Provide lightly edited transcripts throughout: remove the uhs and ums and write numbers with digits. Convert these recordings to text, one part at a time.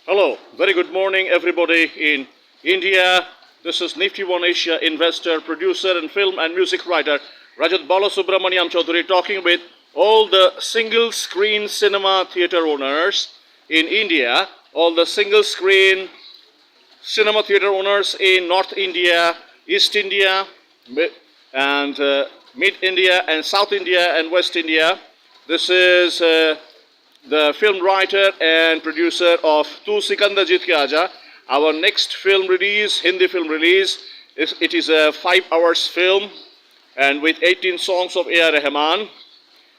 Hello, very good morning, everybody in India. This is Nifty One Asia investor, producer, and film and music writer Rajat Balasubramaniam Chaudhary talking with all the single screen cinema theater owners in India, all the single screen cinema theater owners in North India, East India, and Mid India, and South India, and West India. This is the film writer and producer of Tu Sikandar Jeet Ke Aaja. Our next film release, Hindi film release, it is a 5 hours film and with 18 songs of A.R. Rahman.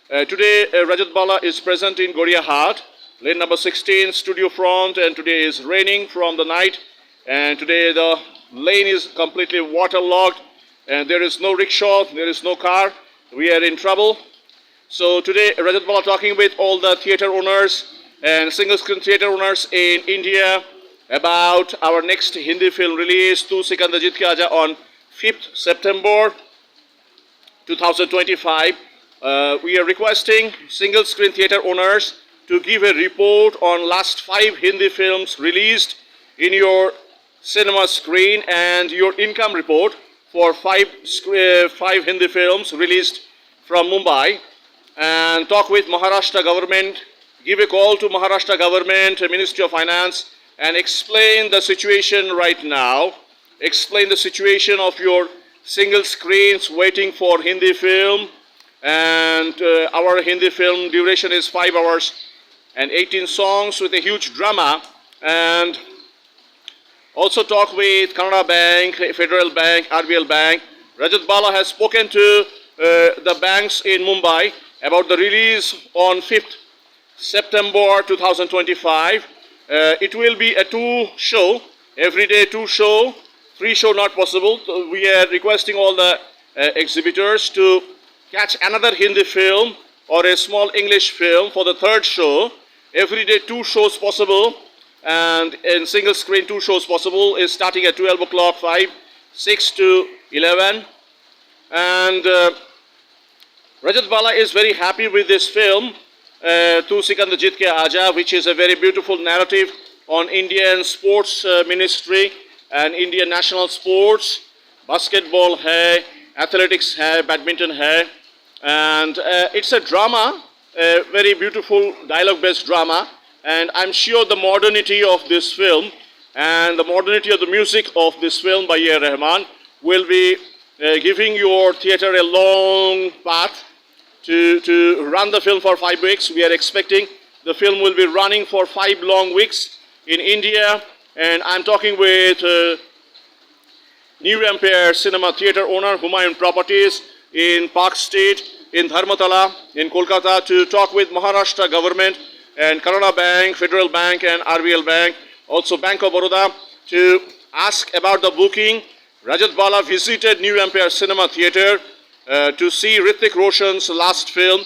Today, Rajat Bala is present in Goriahat, lane number 16, studio front, and today is raining from the night. And today the lane is completely waterlogged, and there is no rickshaw, there is no car. We are in trouble. So today, Rajat Bala talking with all the theater owners and single screen theater owners in India about our next Hindi film release, Tu Sikandar Jeet Ke Aaja, on 5th September 2025. We are requesting single screen theater owners to give a report on last 5 Hindi films released in your cinema screen and your income report for 5 Hindi films released from Mumbai, and talk with Maharashtra government, give a call to Maharashtra government, Ministry of Finance, and explain the situation right now, explain the situation of your single screens waiting for Hindi film, and our Hindi film duration is 5 hours and 18 songs with a huge drama, and also talk with Canara Bank, Federal Bank, RBL Bank. Rajat Bala has spoken to the banks in Mumbai about the release on 5th September 2025. It will be a 2 show, every day 2 show, 3 show not possible. So we are requesting all the exhibitors to catch another Hindi film or a small English film for the 3rd show. Every day 2 shows possible, and in single screen 2 shows possible is starting at 12 o'clock, 5, 6 to 11. And Rajat Bala is very happy with this film, Tu Sikandar Jeet Ke Aaja, which is a very beautiful narrative on Indian sports ministry and Indian national sports. Basketball hai, athletics hai, badminton hai, and it's a drama, a very beautiful dialogue-based drama. And I'm sure the modernity of this film and the modernity of the music of this film by A.R. Rahman will be giving your theater a long path to run the film for 5 weeks. We are expecting the film will be running for 5 long weeks in India. And I'm talking with New Empire Cinema Theatre owner, Humayun Properties in Park Street, in Dharmatala, in Kolkata, to talk with Maharashtra government and Canara Bank, Federal Bank, and RBL Bank, also Bank of Baroda, to ask about the booking. Rajat Bala visited New Empire Cinema Theatre to see Hrithik Roshan's last film,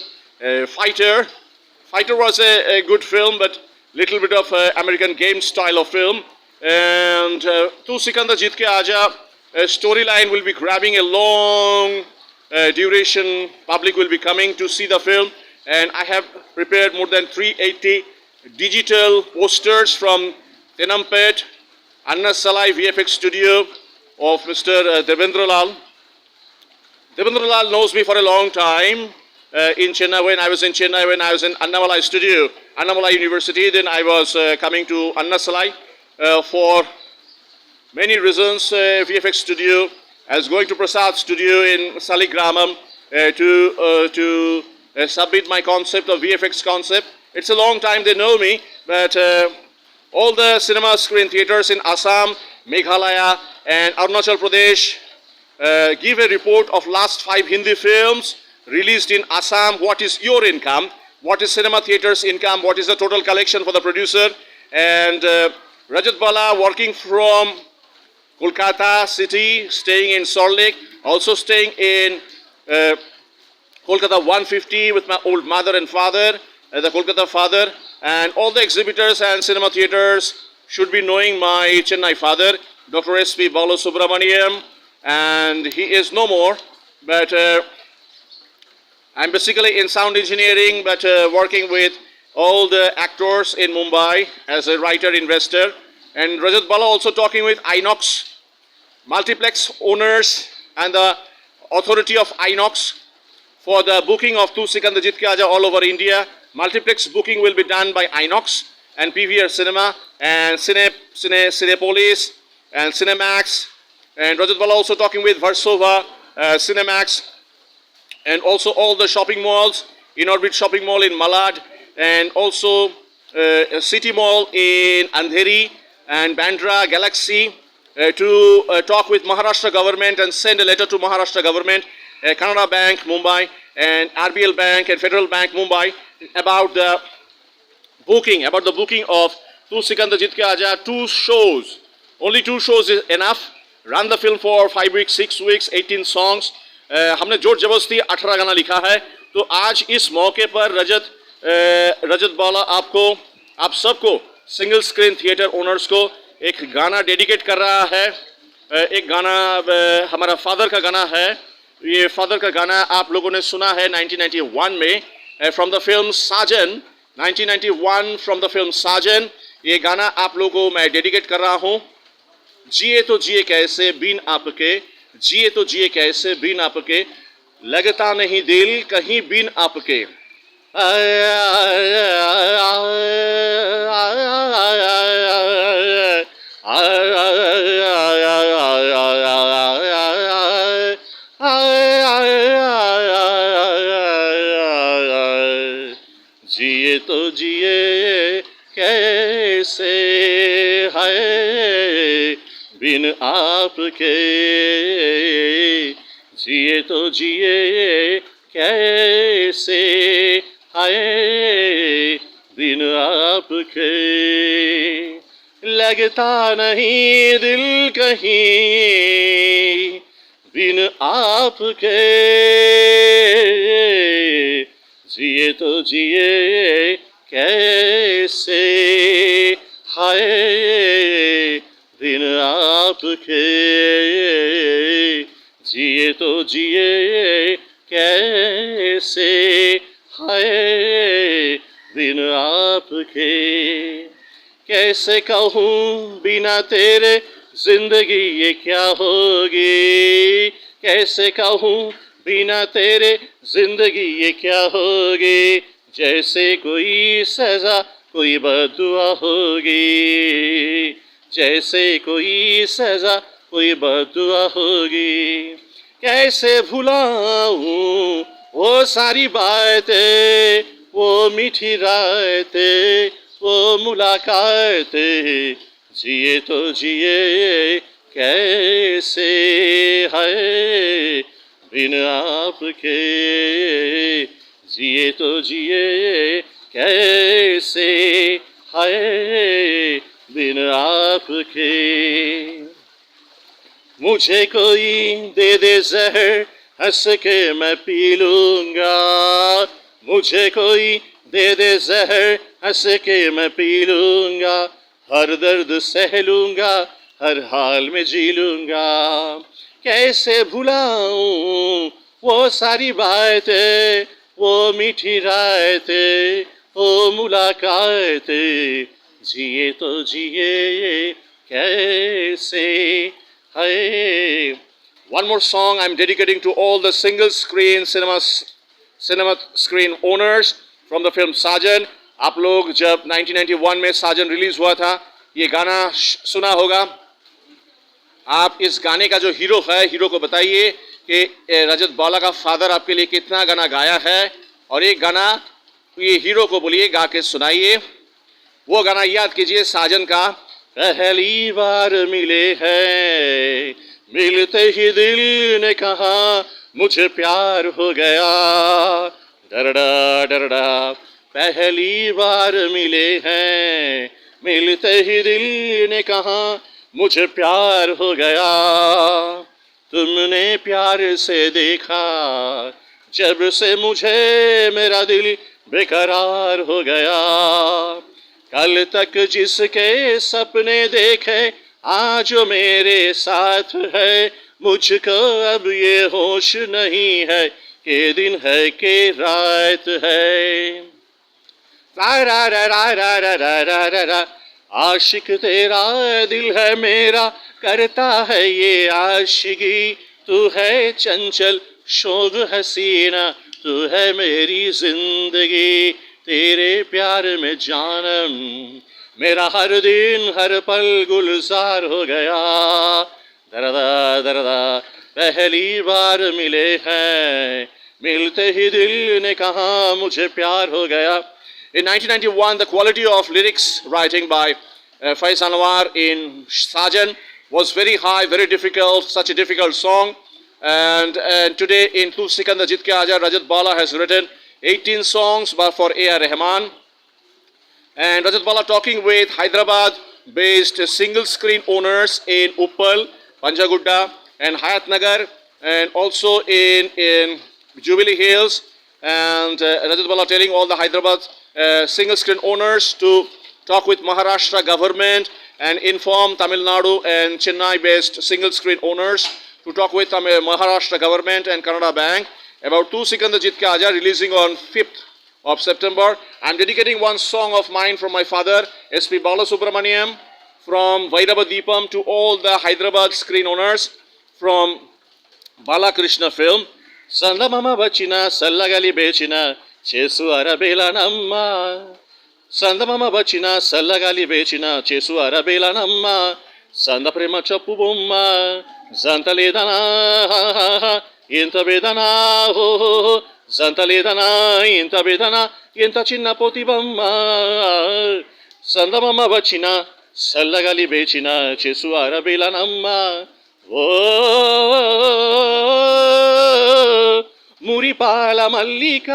Fighter. Fighter was a good film, but little bit of American game style of film. And Tu Sikandar Jeet Ke Aaja storyline will be grabbing a long duration. Public will be coming to see the film. And I have prepared more than 380 digital posters from Tenampet, Anna Salai VFX studio of Mr. Devendra Lal. Devendra Lal knows me for a long time in Chennai. When I was in Chennai, when I was in Annamalai studio, Annamalai University, then I was coming to Anna Salai for many reasons. VFX studio. I was going to Prasad studio in Saligramam to submit my concept of VFX concept. It's a long time they know me, but all the cinema screen theaters in Assam, Meghalaya, and Arunachal Pradesh give a report of last 5 Hindi films released in Assam. What is your income? What is cinema theaters income? What is the total collection for the producer? And Rajat Bala working from Kolkata city, staying in Salt Lake, also staying in Kolkata 150 with my old mother and father, the Kolkata father, and all the exhibitors and cinema theaters should be knowing my Chennai father, Dr. S.P. Balasubramaniam, and he is no more, but I'm basically in sound engineering, but working with all the actors in Mumbai as a writer investor, and Rajat Bala also talking with Inox multiplex owners and the authority of Inox for the booking of Tu Sikandar Jeet Ke Aaja all over India. Multiplex booking will be done by Inox and PVR Cinema and Cinepolis and Cinemax, and Rajat Bala also talking with Versova, Cinemax, and also all the shopping malls, Inorbit shopping mall in Malad, and also City Mall in Andheri and Bandra Galaxy, to talk with Maharashtra government and send a letter to Maharashtra government, Canara Bank Mumbai and RBL Bank and Federal Bank Mumbai about the booking of Tu Sikandar Jeet Ke Aaja. 2 shows, only 2 shows is enough. Run the film for 5 weeks, 6 weeks, 18 songs. हमने जोर जबरदस्ती 18 गाना लिखा है. तो आज इस मौके पर रजत बाला आप सबको सिंगल स्क्रीन थिएटर ओनर्स को एक गाना डेडिकेट कर रहा है. एक गाना हमारा फादर का गाना है. ये फादर का गाना आप लोगों ने सुना है 1991 में from the film Saajan. 1991 from the film Saajan. ये गाना आप लोगों को मैं डेडिकेट कर रहा हूँ. जिए तो जिए कैसे बिन आपके, जिए तो जिए कैसे बिन आपके, लगता नहीं दिल कहीं बिन आपके. जिए तो जिए कैसे है बिन आपके, जिए तो जिए कैसे है बिन आपके, लगता नहीं दिल कहीं बिन आपके, जिए तो जिए कैसे है बिन आपके, जिए तो जिए कैसे है बिन आपके. कैसे कहूँ बिना तेरे जिंदगी ये क्या होगी, कैसे कहूँ बिना तेरे जिंदगी ये क्या होगी, जैसे कोई सजा कोई बददुआ होगी, जैसे कोई सजा कोई बददुआ होगी. कैसे भुलाऊं वो सारी बातें, वो मीठी रातें, वो मुलाकातें, जिए तो जिए कैसे है बिन आपके, जिए तो जिए कैसे है बिन आपके. मुझे कोई दे दे जहर हंस के मैं पी लूँगा, मुझे कोई दे दे जहर हंस के मैं पी लूँगा, हर दर्द सह लूँगा हर हाल में जी लूँगा. कैसे भुलाऊं वो सारी बातें, वो मीठी रातें, वो मुलाकातें, जिए तो जिए कैसे है. One more song I'm dedicating to all the single screen cinema screen owners from the film Sajan. आप लोग जब 1991 में साजन रिलीज हुआ था ये गाना सुना होगा. आप इस गाने का जो हीरो है, हीरो को बताइए कि रजत बाला का फादर आपके लिए कितना गाना गाया है, और एक गाना ये हीरो को बोलिए, गा के सुनाइए. वो गाना याद कीजिए साजन का. पहली बार मिले हैं, मिलते ही दिल ने कहा मुझे प्यार हो गया, डरडा डरडा. पहली बार मिले हैं, मिलते ही दिल ने कहा मुझे प्यार हो गया, तुमने प्यार से देखा जब से मुझे मेरा दिल बेकरार हो गया. कल तक जिसके सपने देखे आज मेरे साथ है, मुझको अब ये होश नहीं है कि दिन है कि रात है. रा रा रा रा रा रा रा रा रा रा आशिक तेरा दिल है मेरा करता है ये आशिकी तू है चंचल शोग हसीना तू है मेरी जिंदगी तेरे प्यार में जानम मेरा हर दिन हर पल गुलजार हो गया दरदा दरदा पहली बार मिले हैं मिलते ही दिल ने कहा मुझे प्यार हो गया. In 1991, the quality of lyrics writing by Faiz Anwar in Sajan was very high, very difficult, such a difficult song. And today in Tu Sikandar Jit Ke Aaja, Rajat Bala has written 18 songs for A.R. Rahman. And Rajat Bala talking with Hyderabad-based single screen owners in Uppal, Panjagudda and Hayat Nagar and also in Jubilee Hills. And Rajat Bala telling all the Hyderabad single screen owners to talk with Maharashtra government and inform Tamil Nadu and Chennai based single screen owners to talk with Maharashtra government and Kannada Bank about Tu Sikandar Jit Ke Aaja releasing on 5th of September. I'm dedicating one song of mine from my father S.P. Balasubramaniam from Vairava Deepam to all the Hyderabad screen owners from Balakrishna film. Sandamama bachina sallagali bechina చేసు అరబేలనమ్మ సందమమ వచ్చిన సల్లగాలి వేచిన చేసు అరబేలనమ్మ సంద ప్రేమ చప్పు బొమ్మ జంత లేదనా ఎంత వేదనా హో జంత లేదనా ఎంత వేదనా ఎంత చిన్న పోతి బొమ్మ సందమమ వచ్చిన సల్లగాలి వేచిన చేసు అరబేలనమ్మ ఓ మురిపాల మల్లిక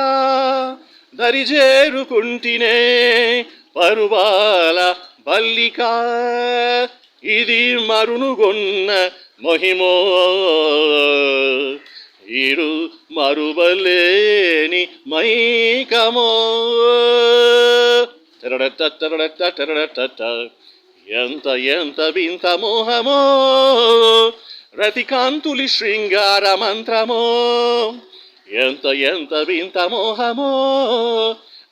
దరిజేరుకుంటినే పరువాల బల్లిక ఇది మరునుగొన్న మహిమో ఇరు మరువలేని మైకమో ఎంత ఎంత వింత మోహమో రతికాంతులి శృంగార మంత్రమో ఎంత ఎంత వింత మోహమో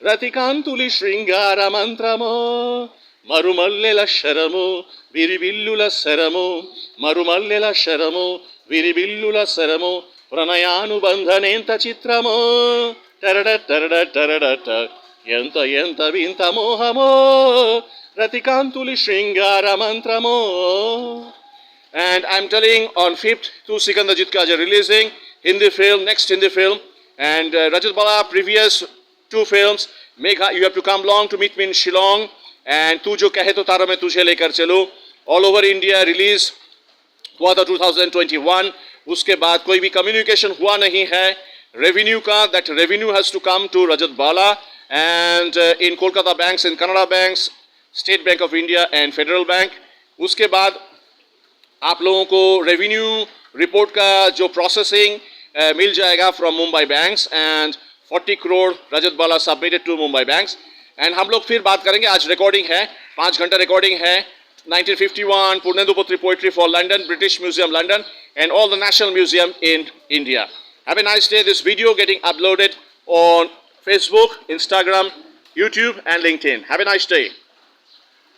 రతికాంతులి శృంగార మంత్రమో మరుమల్లెల శరము విరివిల్లుల శరము మరుమల్లెల శరము విరివిల్లుల శరము ప్రణయానుబంధనేంత చిత్రమో టరడ టరడ టరడట ఎంత ఎంత వింత మోహమో రతికాంతులి శృంగార మంత్రమో. And I'm telling on 5th Tu Sikandar Jit Ke Aaja releasing Hindi film, next Hindi film. And Rajat Bala, previous 2 films, you have to come along to meet me in Shillong. And Tu Jo Kahe To Tara Main Tujhe Lekar Chalu. All over India release हुआ था 2021. उसके बाद कोई भी communication हुआ नहीं है. Revenue का, that revenue has to come to Rajat Bala. And in Kolkata banks, in Kannada banks, State Bank of India and Federal Bank. उसके बाद आप लोगों को रेवेन्यू रिपोर्ट का जो प्रोसेसिंग मिल जाएगा from Mumbai banks and 40 crore Rajat Bala submitted to Mumbai banks. And हम लोग फिर बात करेंगे. आज रिकॉर्डिंग है, 5 घंटा रिकॉर्डिंग है. 1951 पूर्णेंदु पुत्री poetry for London, British museum London and all the national museum in India. Have a nice day. This video getting uploaded on Facebook, Instagram, YouTube and LinkedIn. Have a nice day.